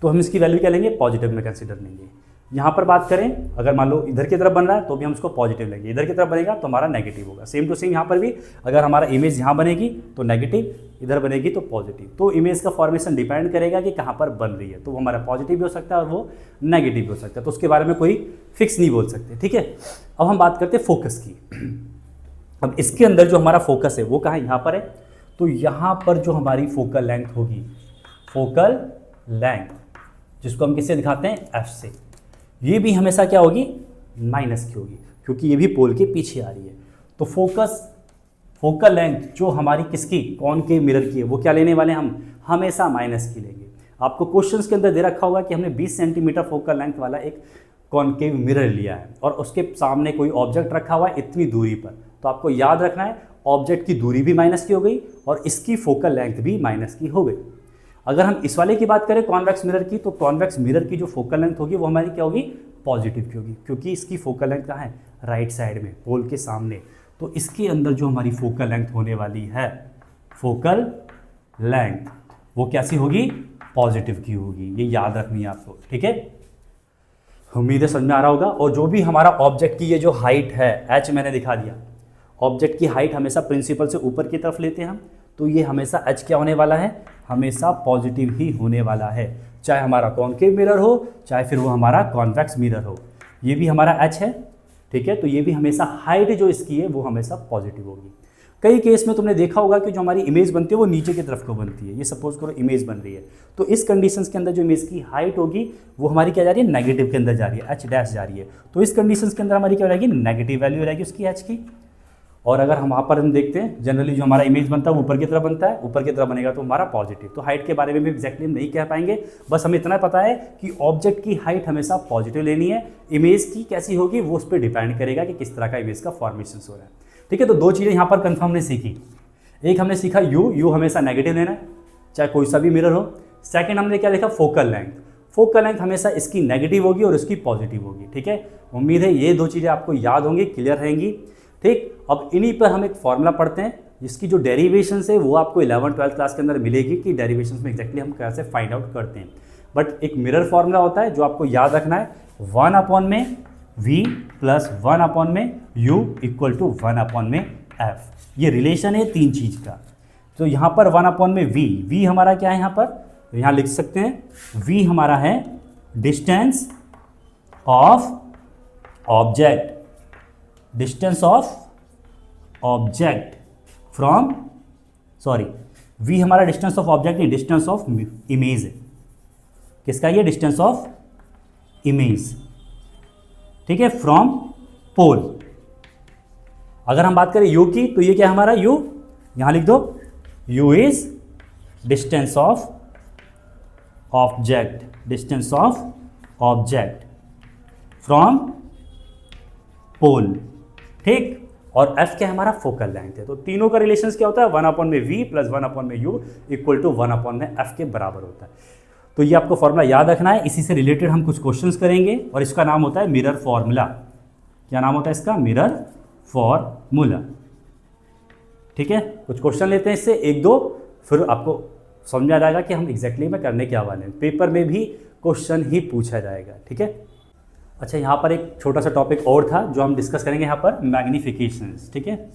तो हम इसकी वैल्यू क्या लेंगे, पॉजिटिव में कंसीडर लेंगे। यहाँ पर बात करें, अगर मान लो इधर की तरफ बन रहा है तो भी हम उसको पॉजिटिव लेंगे, इधर की तरफ बनेगा तो हमारा नेगेटिव होगा। सेम टू सेम यहाँ पर भी, अगर हमारा इमेज यहाँ बनेगी तो नेगेटिव, इधर बनेगी तो पॉजिटिव। तो इमेज का फॉर्मेशन डिपेंड करेगा कि कहाँ पर बन रही है, तो वो हमारा पॉजिटिव भी हो सकता है और वो नेगेटिव भी हो सकता है, तो उसके बारे में कोई फिक्स नहीं बोल सकते, ठीक है। अब हम बात करते हैं फोकस की। अब इसके अंदर जो हमारा फोकस है वो कहाँ है, यहाँ पर है। तो यहाँ पर जो हमारी फोकल लेंथ होगी, फोकल लेंथ, जिसको हम किससे दिखाते हैं, एफ से, ये भी हमेशा क्या होगी, माइनस की होगी, क्योंकि ये भी पोल के पीछे आ रही है। तो फोकल लेंथ जो हमारी किसकी, कॉनकेव मिरर की है, वो क्या लेने वाले हम, हमेशा माइनस की लेंगे। आपको क्वेश्चंस के अंदर दे रखा होगा कि हमने 20 सेंटीमीटर फोकल लेंथ वाला एक कॉनकेव मिरर लिया है और उसके सामने कोई ऑब्जेक्ट रखा हुआ है इतनी दूरी पर, तो आपको याद रखना है ऑब्जेक्ट की दूरी भी माइनस की हो गई और इसकी फोकल लेंथ भी माइनस की हो गई। अगर हम इस वाले की बात करें कॉन्वेक्स मिरर की, तो कॉन्वेक्स मिरर की जो फोकल लेंथ होगी वो हमारी क्या होगी, पॉजिटिव की होगी, क्योंकि इसकी फोकल लेंथ कहाँ है, राइट साइड में, पोल के सामने। तो इसके अंदर जो हमारी फोकल लेंथ होने वाली है, फोकल लेंथ, वो कैसी होगी, पॉजिटिव की होगी। ये याद रखनी है आपको, ठीक है। उम्मीद है समझ में आ रहा होगा। और जो भी हमारा ऑब्जेक्ट की ये जो हाइट है, एच मैंने दिखा दिया, ऑब्जेक्ट की हाइट हमेशा प्रिंसिपल से ऊपर की तरफ लेते हैं हम, तो ये हमेशा एच क्या होने वाला है, हमेशा पॉजिटिव ही होने वाला है, चाहे हमारा कॉनकेव मिरर हो चाहे फिर वो हमारा कॉन्वेक्स मिरर हो। ये भी हमारा एच है, ठीक है, तो ये भी हमेशा हाइट जो इसकी है वो हमेशा पॉजिटिव होगी। कई केस में तुमने देखा होगा कि जो हमारी इमेज बनती है वो नीचे की तरफ को बनती है। ये सपोज करो इमेज बन रही है, तो इस कंडीशंस के अंदर जो इमेज की हाइट होगी वो हमारी क्या जा रही है, नेगेटिव के अंदर जा रही है, एच डैश जा रही है। तो इस कंडीशंस के अंदर हमारी क्या रहेगी, नेगेटिव वैल्यू रहेगी उसकी एच की। और अगर हम वहाँ पर हम देखते हैं जनरली जो हमारा इमेज बनता है वो ऊपर की तरफ बनता है, ऊपर की तरफ बनेगा तो हमारा पॉजिटिव। तो हाइट के बारे में भी एक्जैक्टली नहीं कह पाएंगे, बस हमें इतना पता है कि ऑब्जेक्ट की हाइट हमेशा पॉजिटिव लेनी है। इमेज की कैसी होगी वो उस पर डिपेंड करेगा कि किस तरह का इमेज का फॉर्मेशन हो रहा है, ठीक है। तो दो चीज़ें यहाँ पर कन्फर्म ने सीखी। एक हमने सीखा यू हमेशा नेगेटिव लेना है चाहे कोई सा भी मिरर हो। सेकेंड हमने क्या देखा, फोकल लेंथ। फोकल लेंथ हमेशा इसकी नेगेटिव होगी और इसकी पॉजिटिव होगी, ठीक है। उम्मीद है ये दो चीज़ें आपको याद होंगी, क्लियर रहेंगी, ठीक। अब इन्हीं पर हम एक फॉर्मूला पढ़ते हैं जिसकी जो डेरिवेशन है वो आपको 11th-12th क्लास के अंदर मिलेगी कि डेरिवेशन में एक्जैक्टली हम कैसे फाइंड आउट करते हैं। बट एक मिरर फॉर्मूला होता है जो आपको याद रखना है, 1/v plus 1/u equal to 1/f। ये रिलेशन है तीन चीज़ का। तो यहाँ पर 1/v हमारा क्या है, यहाँ पर तो यहाँ लिख सकते हैं v हमारा है distance of object, distance of object from, sorry v हमारा डिस्टेंस ऑफ ऑब्जेक्ट नहीं, डिस्टेंस ऑफ इमेज है। किसका ये? डिस्टेंस ऑफ इमेज, ठीक है, फ्रॉम पोल। अगर हम बात करें u की, तो ये क्या है हमारा u, यहां लिख दो u is distance of object, distance of object from pole, ठीक। और f क्या है हमारा? फोकल लेंथ है। तो तीनों का रिलेशंस क्या होता है? 1/v plus 1/u equal to 1/f के बराबर होता है। तो ये आपको फॉर्मूला याद रखना है। इसी से रिलेटेड हम कुछ क्वेश्चंस करेंगे और इसका नाम होता है मिरर फॉर्मूला। क्या नाम होता है इसका? मिरर फॉर्मूला, ठीक है। कुछ क्वेश्चन लेते हैं इससे, एक दो, फिर आपको समझ में आ जाएगा कि हम एग्जैक्टली में करने क्या वाले हैं। पेपर में भी क्वेश्चन ही पूछा जाएगा, ठीक है। अच्छा, यहाँ पर एक छोटा सा टॉपिक और था जो हम डिस्कस करेंगे यहाँ पर, मैग्निफिकेशंस, ठीक है।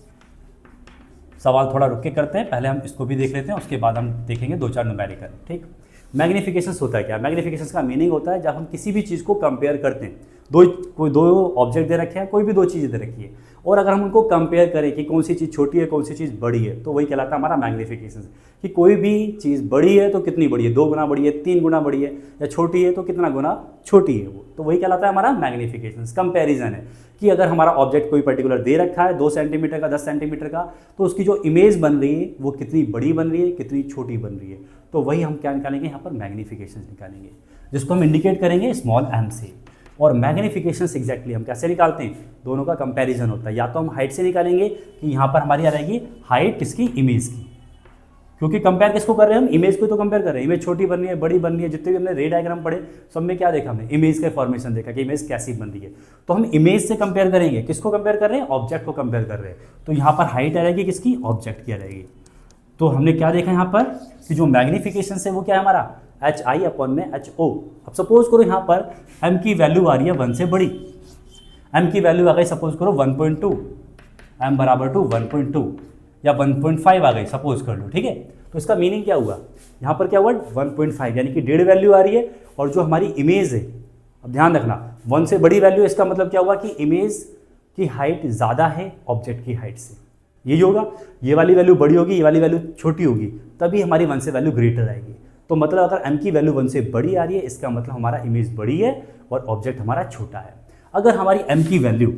सवाल थोड़ा रुक के करते हैं, पहले हम इसको भी देख लेते हैं, उसके बाद हम देखेंगे 2-4 न्यूमेरिकल, ठीक। मैग्निफिकेशंस होता है क्या? मैग्निफिकेशंस का मीनिंग होता है जब हम किसी भी चीज़ को कंपेयर करते हैं, कोई दो ऑब्जेक्ट दे रखे हैं, कोई भी दो चीज़ें दे रखी है, और अगर हम उनको कंपेयर करें कि कौन सी चीज़ छोटी है, कौन सी चीज़ बड़ी है, तो वही कहलाता है हमारा मैग्निफिकेशन। कि कोई भी चीज़ बड़ी है तो कितनी बड़ी है? 2 गुना बड़ी है, 3 गुना बड़ी है, या छोटी है तो कितना गुना छोटी है वो, तो वही कहलाता है हमारा मैग्निफिकेशन। कंपेरिजन है कि अगर हमारा ऑब्जेक्ट कोई पर्टिकुलर दे रखा है 2 सेंटीमीटर का, 10 सेंटीमीटर का, तो उसकी जो इमेज बन रही है वो कितनी बड़ी बन रही है, कितनी छोटी बन रही है, तो वही हम क्या निकालेंगे यहाँ पर? मैग्निफिकेशन निकालेंगे, जिसको हम इंडिकेट करेंगे स्मॉल m से। और मैग्निफिकेशंस एग्जैक्टली हम कैसे निकालते हैं? दोनों का कंपैरिजन होता है। या तो हम हाइट से निकालेंगे कि यहाँ पर हमारी आ जाएगी हाइट किसकी? इमेज की, क्योंकि कंपेयर किसको कर रहे हैं हम? इमेज को तो कंपेयर कर रहे हैं। इमेज छोटी बन रही है, बड़ी बन रही है, जितने भी हमने रे डायग्राम पढ़े सब में क्या देखा हमने? इमेज का फॉर्मेशन देखा कि इमेज कैसी बन रही है। तो हम इमेज से कंपेयर करेंगे। किसको कंपेयर कर रहे हैं? ऑब्जेक्ट को कंपेयर कर रहे हैं। तो यहाँ पर हाइट आ जाएगी किसकी? ऑब्जेक्ट की आ जाएगी। तो हमने क्या देखा यहाँ पर कि जो मैग्निफिकेशन है वो क्या है हमारा? HI/HO। अब सपोज करो यहाँ पर m की वैल्यू आ रही है 1 से बड़ी, m की वैल्यू आ गई सपोज करो 1.2, m बराबर टू 1.2 या 1.5 आ गई सपोज कर लो, ठीक है। तो इसका मीनिंग क्या हुआ? यहाँ पर क्या हुआ? 1.5 यानी कि 1.5 वैल्यू आ रही है, और जो हमारी इमेज है, अब ध्यान रखना 1 से बड़ी वैल्यू, इसका मतलब क्या हुआ कि इमेज की हाइट ज़्यादा है ऑब्जेक्ट की हाइट से। यही होगा, ये वाली वैल्यू बड़ी होगी, ये वाली वैल्यू छोटी होगी, तभी हमारी 1 से वैल्यू ग्रेटर आएगी। तो मतलब अगर m की वैल्यू 1 से बड़ी आ रही है, इसका मतलब हमारा इमेज बड़ी है और ऑब्जेक्ट हमारा छोटा है। अगर हमारी m की वैल्यू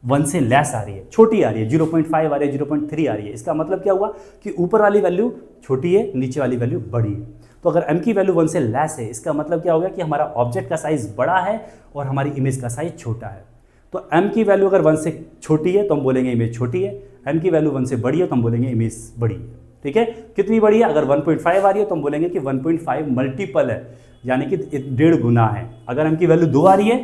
1 से लेस आ रही है, छोटी आ रही है, 0.5 आ रही है, 0.3 आ रही है, इसका मतलब क्या हुआ कि ऊपर वाली वैल्यू छोटी है, नीचे वाली वैल्यू बड़ी है। तो अगर m की वैल्यू 1 से लेस है, इसका मतलब क्या होगा कि हमारा ऑब्जेक्ट का साइज बड़ा है और हमारी इमेज का साइज छोटा है। तो m की वैल्यू अगर 1 से छोटी है तो हम बोलेंगे इमेज छोटी है, m की वैल्यू 1 से बड़ी है तो हम बोलेंगे इमेज बड़ी है, ठीक है। कितनी बड़ी है? अगर 1.5 आ रही है तो हम बोलेंगे कि 1.5 मल्टीपल है, यानी कि 1.5 गुना है। अगर m की वैल्यू 2 आ रही है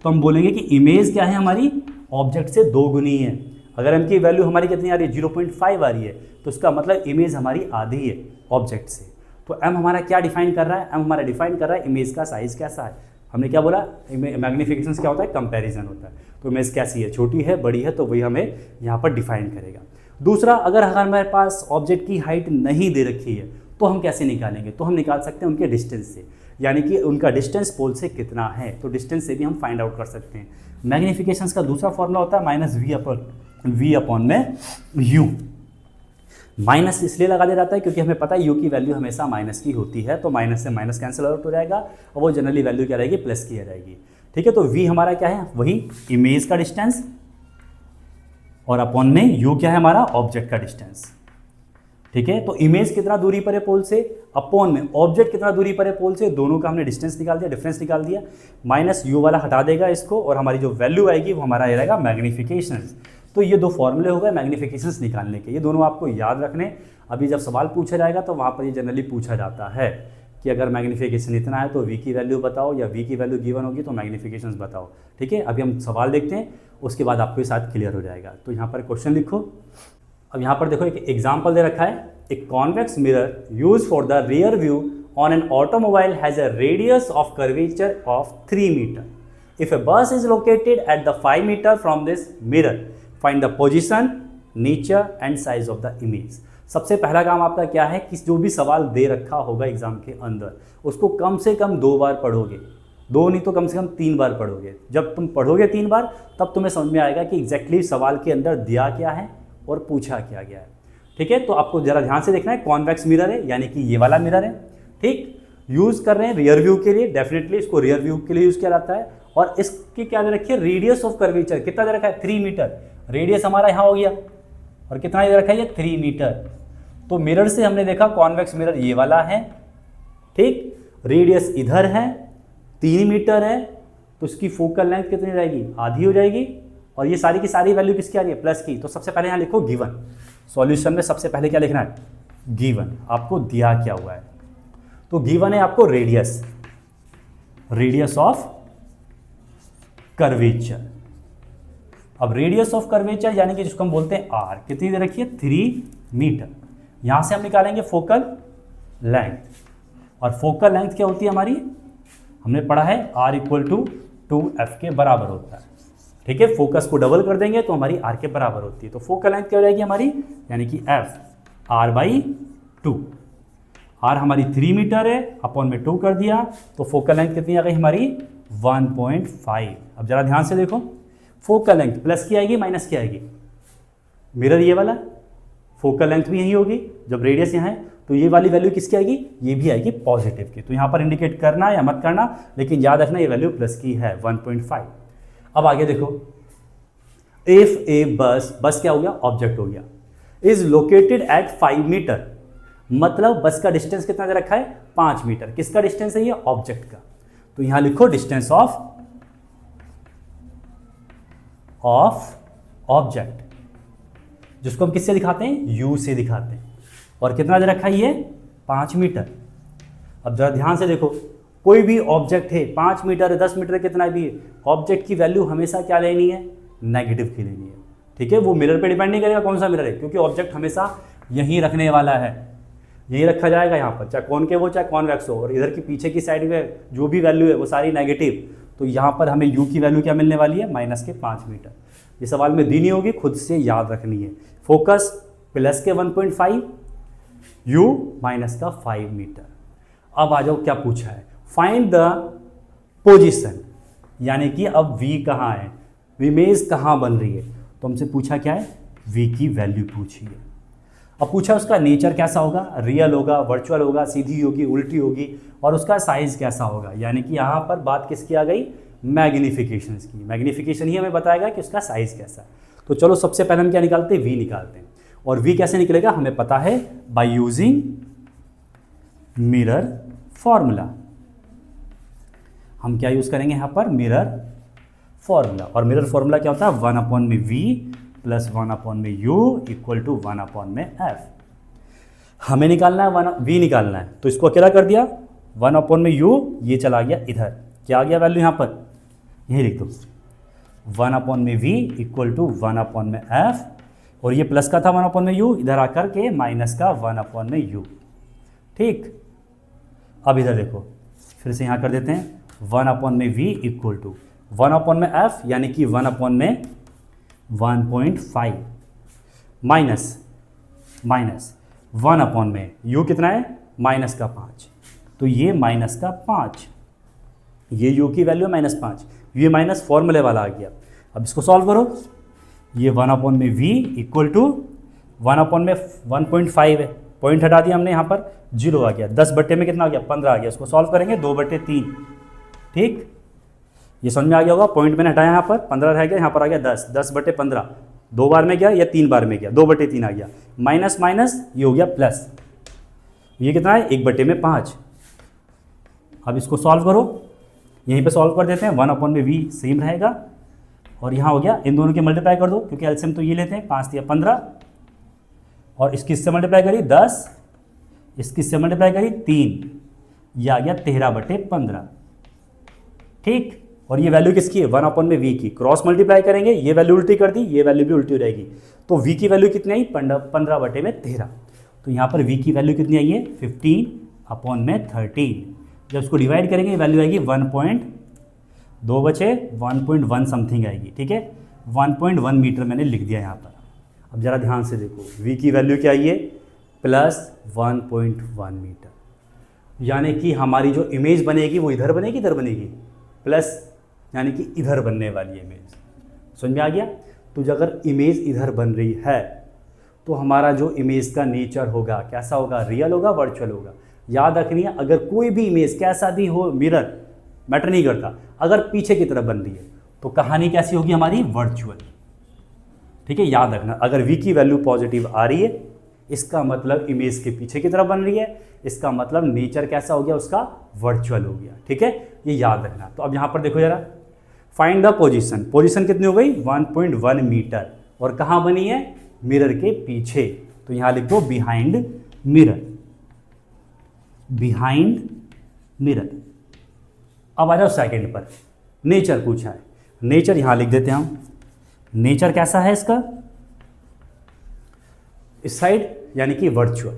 तो हम बोलेंगे कि इमेज क्या है हमारी? ऑब्जेक्ट से 2 गुनी है। अगर m की वैल्यू हमारी कितनी आ रही है? 0.5 आ रही है, तो इसका मतलब इमेज हमारी आधी है ऑब्जेक्ट से। तो m हमारा क्या डिफाइन कर रहा है? m हमारा डिफाइन कर रहा है इमेज का साइज कैसा है। हमने क्या बोला? मैग्निफिकेशन क्या होता है? कंपैरिजन होता है। तो इमेज कैसी है? छोटी है, बड़ी है, तो वही हमें यहाँ पर डिफाइन करेगा। दूसरा, अगर हमारे पास ऑब्जेक्ट की हाइट नहीं दे रखी है तो हम कैसे निकालेंगे? तो हम निकाल सकते हैं उनके डिस्टेंस से, यानी कि उनका डिस्टेंस पोल से कितना है, तो डिस्टेंस से भी हम फाइंड आउट कर सकते हैं। मैग्निफिकेशंस का दूसरा फॉर्मूला होता है -v/u। माइनस इसलिए लगा दिया जाता है क्योंकि हमें पता है u की वैल्यू हमेशा माइनस की होती है, तो माइनस से माइनस कैंसिल आउट हो जाएगा और वो जनरली वैल्यू क्या रहेगी? प्लस की रहेगी, ठीक है। तो v हमारा क्या है? वही इमेज का डिस्टेंस, और अपॉन में u क्या है हमारा? ऑब्जेक्ट का डिस्टेंस, ठीक है। तो इमेज कितना दूरी पर है पोल से, अपॉन में ऑब्जेक्ट कितना दूरी पर है पोल से, दोनों का हमने डिस्टेंस निकाल दिया, डिफरेंस निकाल दिया। माइनस u वाला हटा देगा इसको, और हमारी जो वैल्यू आएगी वो हमारा रहेगा मैग्निफिकेशंस। तो ये 2 फॉर्मूले हो गए मैग्निफिकेशंस निकालने के, ये दोनों आपको याद रखने। अभी जब सवाल पूछा जाएगा तो वहाँ पर ये जनरली पूछा जाता है कि अगर मैग्निफिकेशन इतना है तो v की वैल्यू बताओ, या v की वैल्यू गिवन होगी तो मैग्निफिकेशंस बताओ, ठीक है। अभी हम सवाल देखते हैं, उसके बाद आपको ये साथ क्लियर हो जाएगा। तो यहाँ पर क्वेश्चन लिखो। अब यहाँ पर देखो एक एग्जाम्पल दे रखा है, एक convex mirror use for the rear view on an automobile has a radius of curvature of 3 metre. If a bus is located at the 5 metre from this mirror, find the position, nature and size of the image. सबसे पहला काम आपका क्या है कि जो भी सवाल दे रखा होगा एग्जाम के अंदर उसको कम से कम 2 बार पढ़ोगे, 2 नहीं तो कम से कम 3 बार पढ़ोगे। जब तुम पढ़ोगे 3 बार तब तुम्हें समझ में आएगा कि एग्जैक्टली सवाल के अंदर दिया क्या है और पूछा क्या गया है। ठीक है, तो आपको जरा ध्यान से देखना है। कॉन्वेक्स मिरर है यानी कि ये वाला मिरर है। ठीक, यूज़ कर रहे हैं रियर व्यू के लिए, डेफिनेटली इसको रियर व्यू के लिए यूज़ किया जाता है। और इसकी क्या दे रखी है, रेडियस ऑफ कर्वेचर कितना दे रखा है, 3 मीटर। रेडियस हमारा यहाँ हो गया और कितना दे रखा है, ये 3 मीटर। तो मिरर से हमने देखा कॉन्वेक्स मिरर ये वाला है। ठीक, रेडियस इधर है, 3 मीटर है, तो इसकी फोकल लेंथ कितनी रहेगी, आधी हो जाएगी। और ये सारी की सारी वैल्यू किसकी आ रही है, प्लस की। तो सबसे पहले यहाँ लिखो गिवन। सॉल्यूशन में सबसे पहले क्या लिखना है, गिवन। आपको दिया क्या हुआ है, तो गिवन है आपको रेडियस, रेडियस ऑफ कर्वेचर। अब रेडियस ऑफ कर्वेचर यानी कि जिसको हम बोलते हैं आर, कितनी दे रखी है, 3 मीटर। यहां से हम निकालेंगे फोकल लेंथ, और फोकल लेंथ क्या होती है हमारी, हमने पढ़ा है R = 2f के बराबर होता है। ठीक है, फोकस को डबल कर देंगे तो हमारी R के बराबर होती है। तो फोकल लेंथ क्या हो जाएगी हमारी, यानी कि f R/2। R हमारी 3 मीटर है, अपॉन में 2 कर दिया, तो फोकल लेंथ कितनी आ गई हमारी, 1.5। अब जरा ध्यान से देखो, फोकल लेंथ प्लस की आएगी माइनस की आएगी, मिरर ये वाला, फोकल लेंथ भी यही होगी। जब रेडियस यहाँ है तो ये वाली वैल्यू किसकी आएगी, ये भी आएगी पॉजिटिव की। तो यहाँ पर इंडिकेट करना या मत करना, लेकिन याद रखना ये वैल्यू प्लस की है, 1.5। अब आगे देखो, इफ ए बस क्या हो गया, ऑब्जेक्ट हो गया, इज लोकेटेड एट 5 मीटर, मतलब बस का डिस्टेंस कितना दे रखा है, 5 मीटर। किसका डिस्टेंस है ये, ऑब्जेक्ट का। तो यहां लिखो डिस्टेंस ऑफ ऑब्जेक्ट, जिसको हम किससे दिखाते हैं, यू से दिखाते हैं। और कितना दे रखा है ये, 5 मीटर। अब जरा ध्यान से देखो, कोई भी ऑब्जेक्ट है, 5 मीटर है, 10 मीटर कितना भी है, ऑब्जेक्ट की वैल्यू हमेशा क्या लेनी है, नेगेटिव की लेनी है। ठीक है, वो मिरर पे डिपेंड नहीं करेगा कौन सा मिरर है, क्योंकि ऑब्जेक्ट हमेशा यहीं रखने वाला है, यही रखा जाएगा यहाँ पर, चाहे कॉनकेव हो चाहे कॉन्वेक्स हो। और इधर की पीछे की साइड में जो भी वैल्यू है वो सारी नेगेटिव। तो यहाँ पर हमें यू की वैल्यू क्या मिलने वाली है, -5 मीटर। ये सवाल में दी नहीं होगी, खुद से याद रखनी है। फोकस प्लस के 1.5, यू -5 मीटर। अब आ जाओ, क्या पूछा है, फाइंड द पोजीशन, यानी कि अब v कहाँ है, इमेज कहाँ बन रही है। तो हमसे पूछा क्या है, v की वैल्यू पूछी है। अब पूछा उसका नेचर कैसा होगा, रियल होगा, वर्चुअल होगा, सीधी होगी, उल्टी होगी, और उसका साइज कैसा होगा। यानी कि यहाँ पर बात किसकी आ गई, मैग्निफिकेशन की। मैग्निफिकेशन ही हमें बताएगा कि उसका साइज कैसा है। तो चलो सबसे पहले हम क्या निकालते हैं, v निकालते हैं। और v कैसे निकलेगा, हमें पता है, बाय यूजिंग मिरर फॉर्मूला। हम क्या यूज करेंगे यहाँ पर, मिरर फॉर्मूला। और मिरर फॉर्मूला क्या होता है, 1/v + 1/u = 1/f। हमें निकालना है v निकालना है, तो इसको अकेला कर दिया, 1/u, ये चला गया इधर, क्या आ गया वैल्यू यहाँ पर, यही लिख दो, 1/v = 1/f। और ये प्लस का था 1/u, इधर आकर के माइनस का 1/u। ठीक, अब इधर देखो, फिर से यहाँ कर देते हैं, 1/v = 1/f, यानी कि 1/1.5 माइनस 1/u कितना है, -5। तो ये -5, ये u की वैल्यू -5, ये माइनस फॉर्मूले वाला आ गया। अब इसको सॉल्व करो, ये 1/v = 1/1.5 है, पॉइंट हटा दिया हमने, यहाँ पर 0 आ गया, 10 बट्टे में कितना आ गया, 15 आ गया। इसको सॉल्व करेंगे, 2/3। ठीक, ये समझ में आ गया होगा, पॉइंट मैंने हटाया, यहाँ पर 15 रह गया, यहाँ पर आ गया 10, 10/15, 2 बार में गया या 3 बार में गया, 2/3 आ गया, माइनस माइनस ये हो गया प्लस, ये कितना है, 1/5। अब इसको सॉल्व करो, यहीं पे सॉल्व कर देते हैं, 1/v सेम रहेगा, और यहाँ हो गया, इन दोनों के मल्टीप्लाई कर दो, क्योंकि एलसीएम तो ये लेते हैं, 5 या 15, और इसकी इससे मल्टीप्लाई करी 10, इसकी इससे मल्टीप्लाई करी 3, ये आ गया 13/15। ठीक, और ये वैल्यू किसकी है, 1/v की, क्रॉस मल्टीप्लाई करेंगे, ये वैल्यू उल्टी कर दी, ये वैल्यू भी उल्टी हो जाएगी। तो v की वैल्यू कितनी आई, 15/13। तो यहाँ पर v की वैल्यू कितनी आई है, 15/13। जब इसको डिवाइड करेंगे वैल्यू आएगी 1.2 बचे 1.1 समथिंग आएगी। ठीक है, 1.1 मीटर मैंने लिख दिया यहाँ पर। अब ज़रा ध्यान से देखो, v की वैल्यू क्या आई है, +1.1 मीटर। यानी कि हमारी जो इमेज बनेगी वो इधर बनेगी, इधर बनेगी, प्लस यानी कि इधर बनने वाली इमेज। समझ में आ गया? तो जो अगर इमेज इधर बन रही है तो हमारा जो इमेज का नेचर होगा कैसा होगा, रियल होगा, वर्चुअल होगा। याद रखनी है, अगर कोई भी इमेज कैसा भी हो, मिरर मैटर नहीं करता, अगर पीछे की तरफ बन रही है तो कहानी कैसी होगी हमारी, वर्चुअल। ठीक है, याद रखना, अगर v की वैल्यू पॉजिटिव आ रही है इसका मतलब इमेज के पीछे की तरफ बन रही है, इसका मतलब नेचर कैसा हो गया उसका, वर्चुअल हो गया। ठीक है, ये याद रखना। तो अब यहां पर देखो जरा, फाइंड द पोजीशन। पोजीशन कितनी हो गई, 1.1 मीटर, और कहां बनी है, मिरर के पीछे। तो यहां लिख दो बिहाइंड मिरर, बिहाइंड मिरर। अब आ जाओ सेकंड पर, नेचर पूछा है। नेचर यहां लिख देते हैं हम, नेचर कैसा है इसका, इस साइड यानी कि वर्चुअल,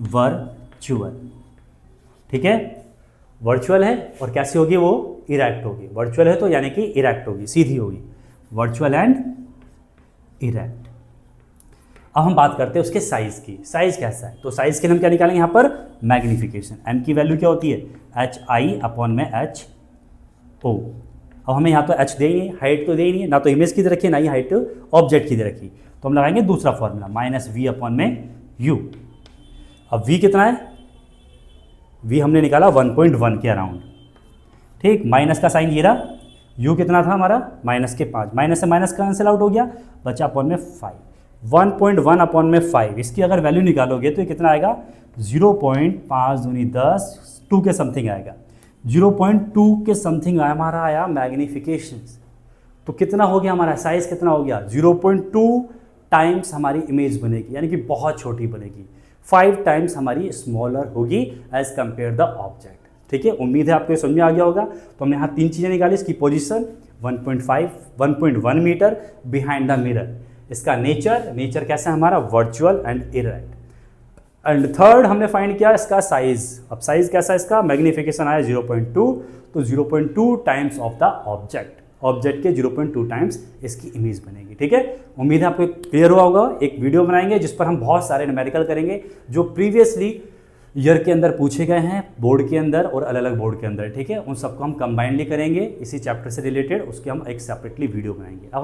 वर्चुअल। ठीक है, वर्चुअल है और कैसी होगी वो, इरेक्ट होगी। वर्चुअल है तो यानी कि इरेक्ट होगी, सीधी होगी, वर्चुअल एंड इरेक्ट। अब हम बात करते हैं उसके साइज की, साइज कैसा है। तो साइज के लिए हम क्या निकालेंगे यहाँ पर, मैग्निफिकेशन। एम की वैल्यू क्या होती है, HI/HO। अब हमें यहाँ तो h दे ही नहीं, हाइट तो दे ही नहीं है, ना तो इमेज की दे रखी है ना ही हाइट ऑब्जेक्ट की दे रखी, तो हम लगाएंगे दूसरा फॉर्मूला -V/u। अब v कितना है, v हमने निकाला 1.1 के अराउंड। ठीक, माइनस का साइन ये रहा, u कितना था हमारा, -5, माइनस से माइनस कैंसिल आउट हो गया, बचा अपॉन में 5, 1.1 अपॉन में 5। इसकी अगर वैल्यू निकालोगे तो ये कितना आएगा, 0.5 दूनी 10, 2 के समथिंग आएगा, 0.2 के समथिंग हमारा आया मैग्निफिकेशन। तो कितना हो गया हमारा साइज, कितना हो गया, 0.2 टाइम्स हमारी इमेज बनेगी, यानी कि बहुत छोटी बनेगी, 5 टाइम्स हमारी स्मॉलर होगी एज कंपेयर द ऑब्जेक्ट। ठीक है, उम्मीद है आपको ये समझ में आ गया होगा। तो हमने यहाँ 3 चीज़ें निकाली, इसकी position 1.1 metre behind the mirror, इसका नेचर, नेचर कैसा है हमारा, virtual and erect. And third हमने फाइंड किया इसका साइज। अब साइज कैसा है इसका, मैग्निफिकेशन आया 0.2, तो 0.2 times of the object, object के 0.2 टाइम्स इसकी इमेज बनेगी। ठीक है, उम्मीद है आपको क्लियर हुआ होगा। एक वीडियो बनाएंगे जिस पर हम बहुत सारे न्यूमेरिकल करेंगे जो प्रीवियसली ईयर के अंदर पूछे गए हैं बोर्ड के अंदर और अलग अलग बोर्ड के अंदर। ठीक है, उन सबको हम कंबाइनली करेंगे इसी चैप्टर से रिलेटेड, उसके हम एक सेपरेटली वीडियो बनाएंगे। अब